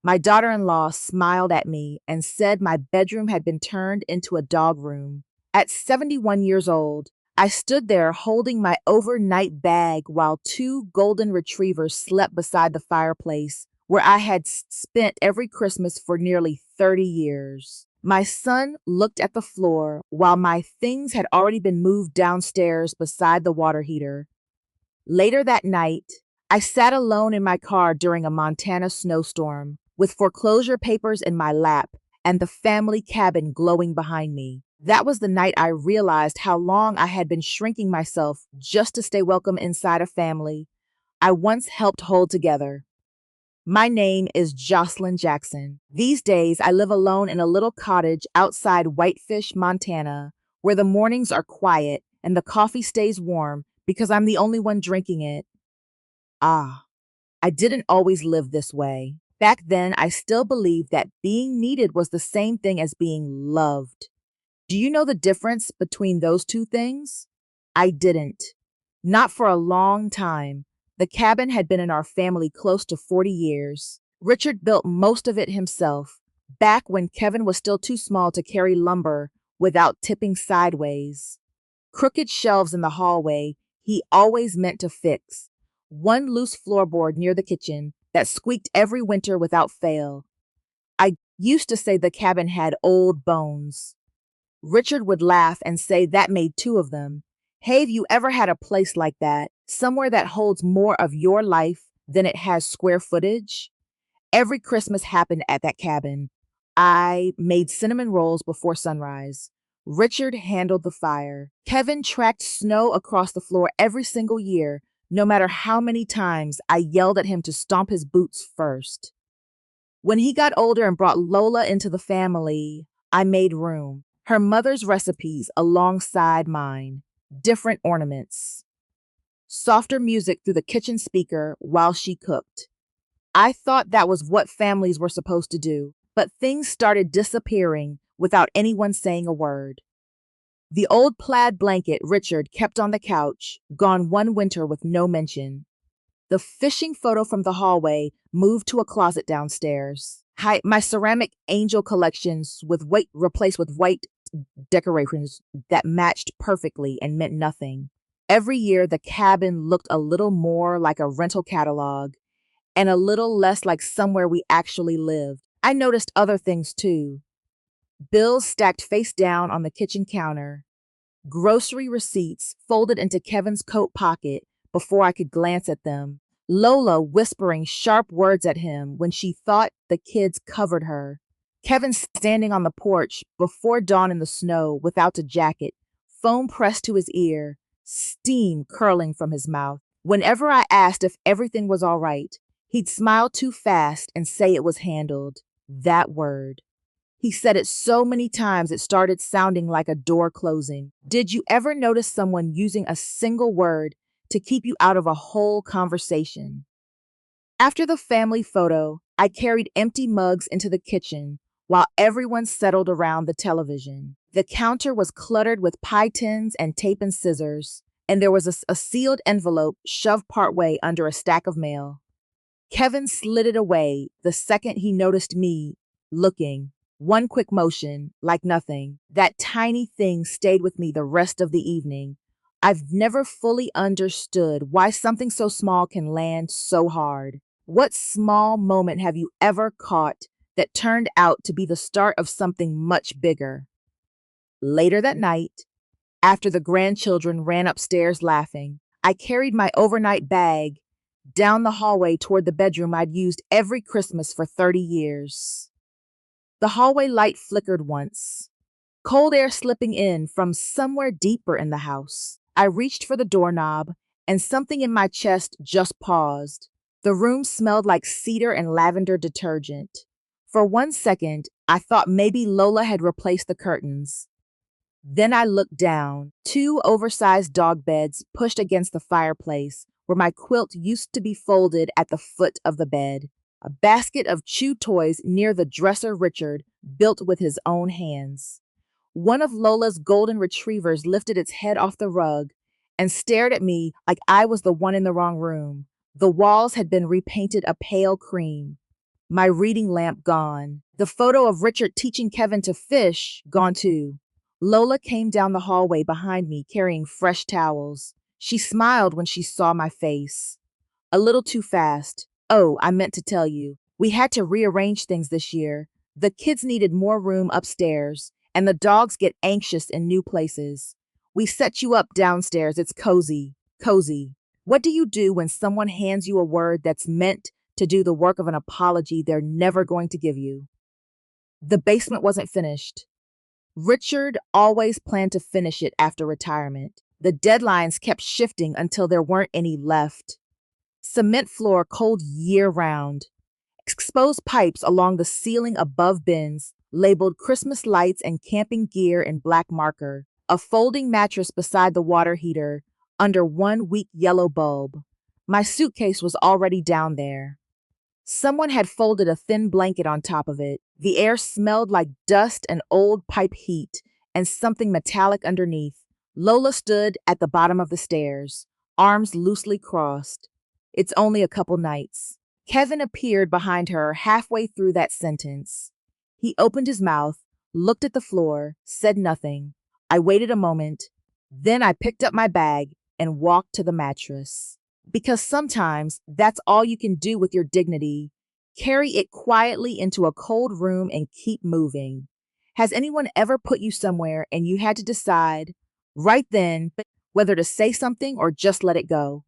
My daughter-in-law smiled at me and said my bedroom had been turned into a dog room. At 71 years old, I stood there holding my overnight bag while two golden retrievers slept beside the fireplace where I had spent every Christmas for nearly 30 years. My son looked at the floor while my things had already been moved downstairs beside the water heater. Later that night, I sat alone in my car during a Montana snowstorm, with foreclosure papers in my lap and the family cabin glowing behind me. That was the night I realized how long I had been shrinking myself just to stay welcome inside a family I once helped hold together. My name is Jocelyn Jackson. These days, I live alone in a little cottage outside Whitefish, Montana, where the mornings are quiet and the coffee stays warm because I'm the only one drinking it. Ah, I didn't always live this way. Back then, I still believed that being needed was the same thing as being loved. Do you know the difference between those two things? I didn't. Not for a long time. The cabin had been in our family close to 40 years. Richard built most of it himself, back when Kevin was still too small to carry lumber without tipping sideways. Crooked shelves in the hallway he always meant to fix. One loose floorboard near the kitchen that squeaked every winter without fail. I used to say the cabin had old bones. Richard would laugh and say that made two of them. Have you ever had a place like that, somewhere that holds more of your life than it has square footage? Every Christmas happened at that cabin. I made cinnamon rolls before sunrise. Richard handled the fire. Kevin tracked snow across the floor every single year, no matter how many times I yelled at him to stomp his boots first. When he got older and brought Lola into the family, I made room. Her mother's recipes alongside mine. Different ornaments. Softer music through the kitchen speaker while she cooked. I thought that was what families were supposed to do, but things started disappearing without anyone saying a word. The old plaid blanket Richard kept on the couch, gone one winter with no mention. The fishing photo from the hallway moved to a closet downstairs. My ceramic angel collections replaced with white decorations that matched perfectly and meant nothing. Every year, the cabin looked a little more like a rental catalog and a little less like somewhere we actually lived. I noticed other things too. Bills stacked face down on the kitchen counter. Grocery receipts folded into Kevin's coat pocket before I could glance at them. Lola whispering sharp words at him when she thought the kids covered her. Kevin standing on the porch before dawn in the snow without a jacket, foam pressed to his ear, steam curling from his mouth. Whenever I asked if everything was all right, he'd smile too fast and say it was handled. That word. He said it so many times it started sounding like a door closing. Did you ever notice someone using a single word to keep you out of a whole conversation? After the family photo, I carried empty mugs into the kitchen while everyone settled around the television. The counter was cluttered with pie tins and tape and scissors, and there was a sealed envelope shoved partway under a stack of mail. Kevin slid it away the second he noticed me looking. One quick motion, like nothing. That tiny thing stayed with me the rest of the evening. I've never fully understood why something so small can land so hard. What small moment have you ever caught that turned out to be the start of something much bigger? Later that night, after the grandchildren ran upstairs laughing, I carried my overnight bag down the hallway toward the bedroom I'd used every Christmas for 30 years. The hallway light flickered once, cold air slipping in from somewhere deeper in the house. I reached for the doorknob, and something in my chest just paused. The room smelled like cedar and lavender detergent. For 1 second, I thought maybe Lola had replaced the curtains. Then I looked down. Two oversized dog beds pushed against the fireplace, where my quilt used to be folded at the foot of the bed. A basket of chew toys near the dresser Richard built with his own hands. One of Lola's golden retrievers lifted its head off the rug and stared at me like I was the one in the wrong room. The walls had been repainted a pale cream. My reading lamp gone. The photo of Richard teaching Kevin to fish gone too. Lola came down the hallway behind me carrying fresh towels. She smiled when she saw my face. A little too fast. Oh, I meant to tell you. We had to rearrange things this year. The kids needed more room upstairs, and the dogs get anxious in new places. We set you up downstairs. It's cozy. Cozy. What do you do when someone hands you a word that's meant to do the work of an apology they're never going to give you? The basement wasn't finished. Richard always planned to finish it after retirement. The deadlines kept shifting until there weren't any left. Cement floor cold year-round. Exposed pipes along the ceiling above bins, labeled Christmas lights and camping gear in black marker. A folding mattress beside the water heater, under one weak yellow bulb. My suitcase was already down there. Someone had folded a thin blanket on top of it. The air smelled like dust and old pipe heat, and something metallic underneath. Lola stood at the bottom of the stairs, arms loosely crossed. It's only a couple nights. Kevin appeared behind her halfway through that sentence. He opened his mouth, looked at the floor, said nothing. I waited a moment. Then I picked up my bag and walked to the mattress. Because sometimes that's all you can do with your dignity. Carry it quietly into a cold room and keep moving. Has anyone ever put you somewhere and you had to decide right then whether to say something or just let it go?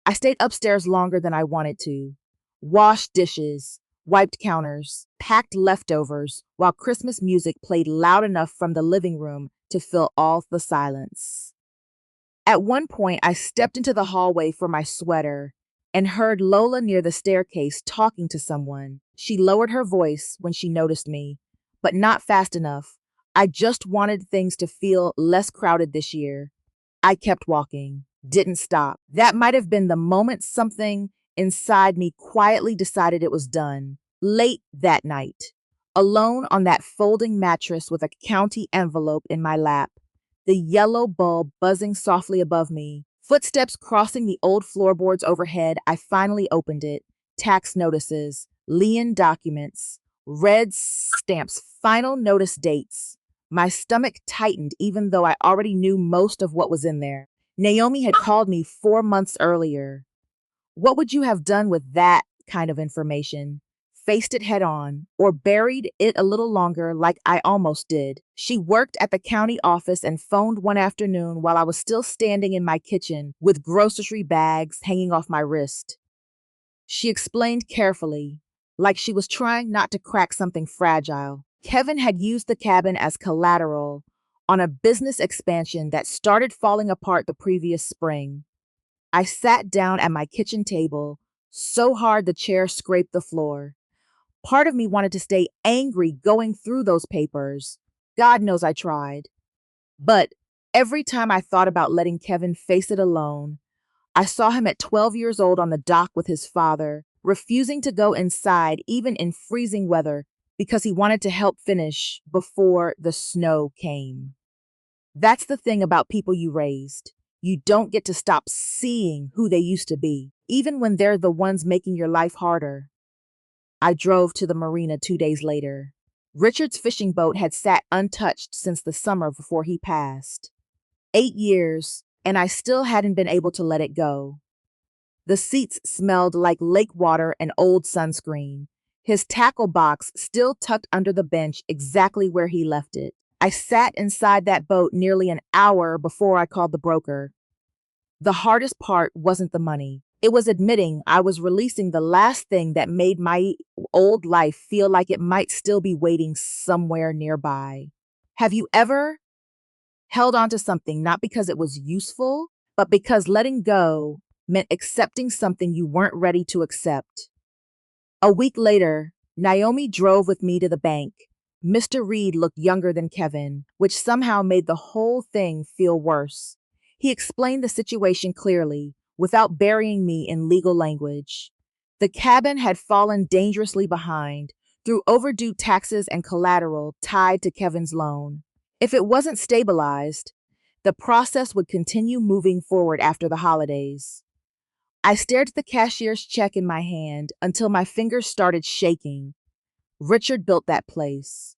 I stayed upstairs longer than I wanted to. Washed dishes, wiped counters, packed leftovers, while Christmas music played loud enough from the living room to fill all the silence. At one point, I stepped into the hallway for my sweater and heard Lola near the staircase talking to someone. She lowered her voice when she noticed me, but not fast enough. I just wanted things to feel less crowded this year. I kept walking, didn't stop. That might have been the moment something inside me quietly decided it was done. Late that night, alone on that folding mattress with a county envelope in my lap, the yellow bulb buzzing softly above me, footsteps crossing the old floorboards overhead, I finally opened it. Tax notices, lien documents, red stamps, final notice dates. My stomach tightened even though I already knew most of what was in there. Naomi had called me 4 months earlier. What would you have done with that kind of information? Faced it head on, or buried it a little longer like I almost did? She worked at the county office and phoned one afternoon while I was still standing in my kitchen with grocery bags hanging off my wrist. She explained carefully, like she was trying not to crack something fragile. Kevin had used the cabin as collateral on a business expansion that started falling apart the previous spring. I sat down at my kitchen table, so hard the chair scraped the floor. Part of me wanted to stay angry going through those papers. God knows I tried. But every time I thought about letting Kevin face it alone, I saw him at 12 years old on the dock with his father, refusing to go inside even in freezing weather because he wanted to help finish before the snow came. That's the thing about people you raised. You don't get to stop seeing who they used to be, even when they're the ones making your life harder. I drove to the marina 2 days later. Richard's fishing boat had sat untouched since the summer before he passed. 8 years, and I still hadn't been able to let it go. The seats smelled like lake water and old sunscreen. His tackle box still tucked under the bench exactly where he left it. I sat inside that boat nearly an hour before I called the broker. The hardest part wasn't the money. It was admitting I was releasing the last thing that made my old life feel like it might still be waiting somewhere nearby. Have you ever held on to something not because it was useful, but because letting go meant accepting something you weren't ready to accept? A week later, Naomi drove with me to the bank. Mr. Reed looked younger than Kevin, which somehow made the whole thing feel worse. He explained the situation clearly, without burying me in legal language. The cabin had fallen dangerously behind through overdue taxes and collateral tied to Kevin's loan. If it wasn't stabilized, the process would continue moving forward after the holidays. I stared at the cashier's check in my hand until my fingers started shaking. Richard built that place.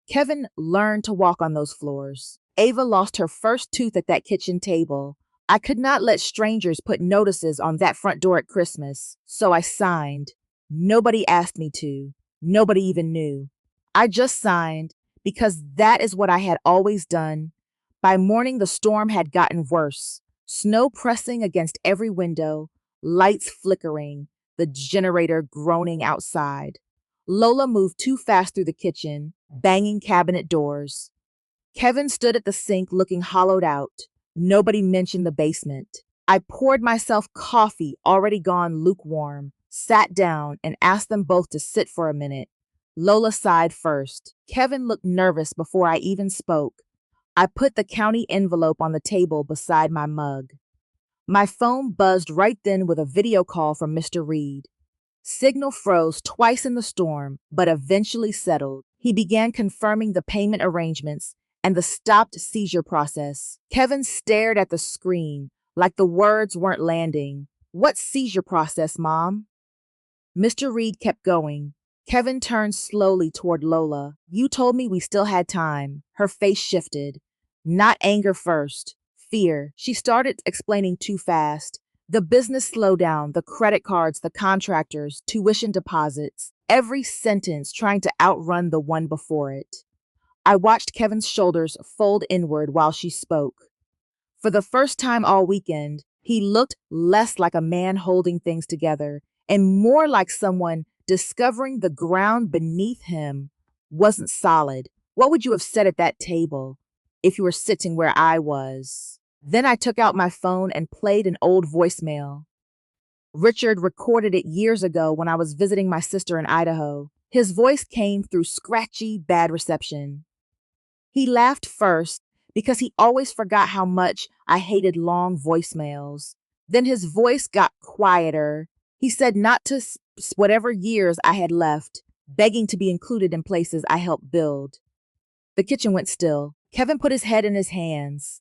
Kevin learned to walk on those floors. Ava lost her first tooth at that kitchen table. I could not let strangers put notices on that front door at Christmas, so I signed. Nobody asked me to. Nobody even knew. I just signed because that is what I had always done. By morning, the storm had gotten worse. Snow pressing against every window, lights flickering, the generator groaning outside. Lola moved too fast through the kitchen, banging cabinet doors. Kevin stood at the sink looking hollowed out. Nobody mentioned the basement. I poured myself coffee already gone lukewarm, sat down, and asked them both to sit for a minute. Lola sighed first. Kevin looked nervous before I even spoke. I put the county envelope on the table beside my mug. My phone buzzed right then with a video call from Mr. Reed. Signal froze twice in the storm, but eventually settled. He began confirming the payment arrangements and the stopped seizure process. Kevin stared at the screen like the words weren't landing. What seizure process, Mom? Mr. Reed kept going. Kevin turned slowly toward Lola. You told me we still had time. Her face shifted. Not anger first. Fear. She started explaining too fast. The business slowdown, the credit cards, the contractors, tuition deposits, every sentence trying to outrun the one before it. I watched Kevin's shoulders fold inward while she spoke. For the first time all weekend, he looked less like a man holding things together and more like someone discovering the ground beneath him wasn't solid. What would you have said at that table if you were sitting where I was? Then I took out my phone and played an old voicemail. Richard recorded it years ago when I was visiting my sister in Idaho. His voice came through scratchy, bad reception. He laughed first because he always forgot how much I hated long voicemails. Then his voice got quieter. He said not to whatever years I had left, begging to be included in places I helped build. The kitchen went still. Kevin put his head in his hands.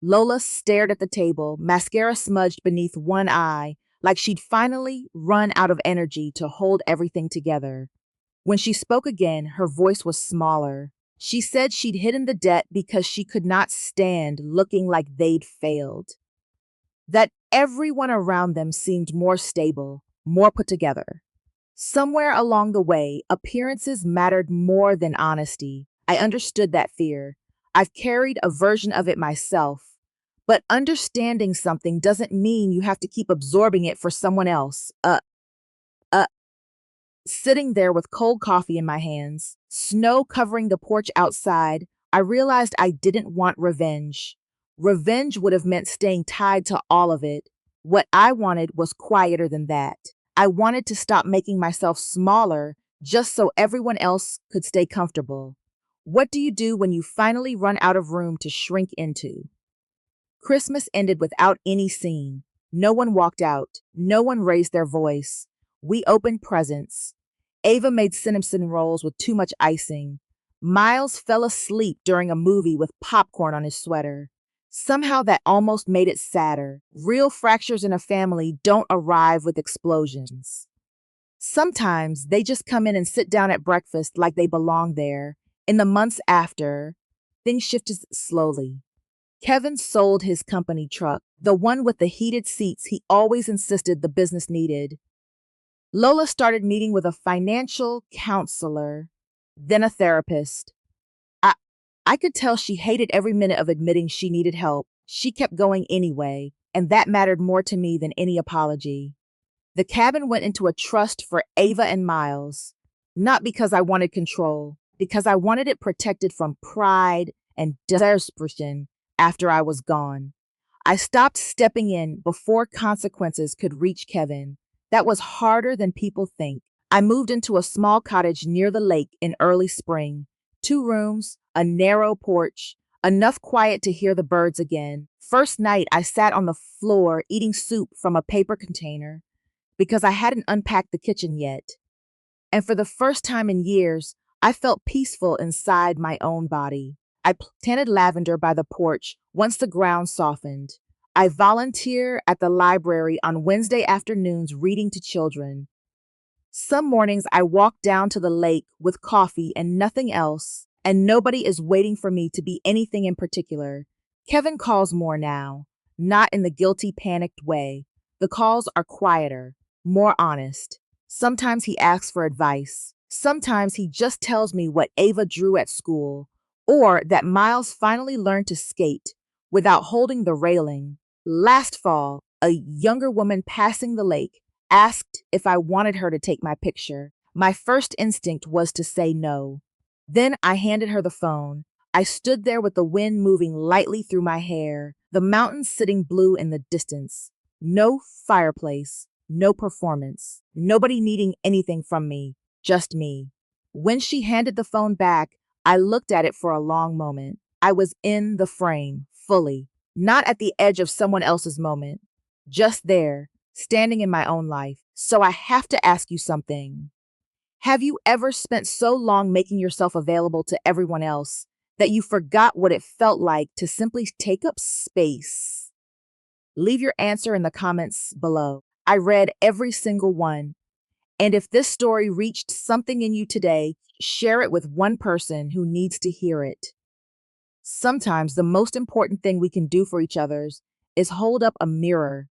Lola stared at the table, mascara smudged beneath one eye, like she'd finally run out of energy to hold everything together. When she spoke again, her voice was smaller. She said she'd hidden the debt because she could not stand looking like they'd failed. That everyone around them seemed more stable, more put together. Somewhere along the way, appearances mattered more than honesty. I understood that fear. I've carried a version of it myself. But understanding something doesn't mean you have to keep absorbing it for someone else. Sitting there with cold coffee in my hands, snow covering the porch outside, I realized I didn't want revenge. Revenge would have meant staying tied to all of it. What I wanted was quieter than that. I wanted to stop making myself smaller just so everyone else could stay comfortable. What do you do when you finally run out of room to shrink into? Christmas ended without any scene. No one walked out. No one raised their voice. We opened presents. Ava made cinnamon rolls with too much icing. Miles fell asleep during a movie with popcorn on his sweater. Somehow that almost made it sadder. Real fractures in a family don't arrive with explosions. Sometimes they just come in and sit down at breakfast like they belong there. In the months after, things shifted slowly. Kevin sold his company truck, the one with the heated seats he always insisted the business needed. Lola started meeting with a financial counselor, then a therapist. I could tell she hated every minute of admitting she needed help. She kept going anyway, and that mattered more to me than any apology. The cabin went into a trust for Ava and Miles, not because I wanted control, because I wanted it protected from pride and desperation after I was gone. I stopped stepping in before consequences could reach Kevin. That was harder than people think. I moved into a small cottage near the lake in early spring. 2 rooms, a narrow porch, enough quiet to hear the birds again. First night, I sat on the floor eating soup from a paper container because I hadn't unpacked the kitchen yet. And for the first time in years, I felt peaceful inside my own body. I planted lavender by the porch once the ground softened. I volunteer at the library on Wednesday afternoons reading to children. Some mornings I walk down to the lake with coffee and nothing else, and nobody is waiting for me to be anything in particular. Kevin calls more now, not in the guilty, panicked way. The calls are quieter, more honest. Sometimes he asks for advice. Sometimes he just tells me what Ava drew at school, or that Miles finally learned to skate without holding the railing. Last fall, a younger woman passing the lake asked if I wanted her to take my picture. My first instinct was to say no. Then I handed her the phone. I stood there with the wind moving lightly through my hair, the mountains sitting blue in the distance. No fireplace, no performance, nobody needing anything from me, just me. When she handed the phone back, I looked at it for a long moment. I was in the frame, fully, not at the edge of someone else's moment, just there, standing in my own life. So I have to ask you something. Have you ever spent so long making yourself available to everyone else that you forgot what it felt like to simply take up space? Leave your answer in the comments below. I read every single one. And if this story reached something in you today, share it with one person who needs to hear it. Sometimes the most important thing we can do for each other is hold up a mirror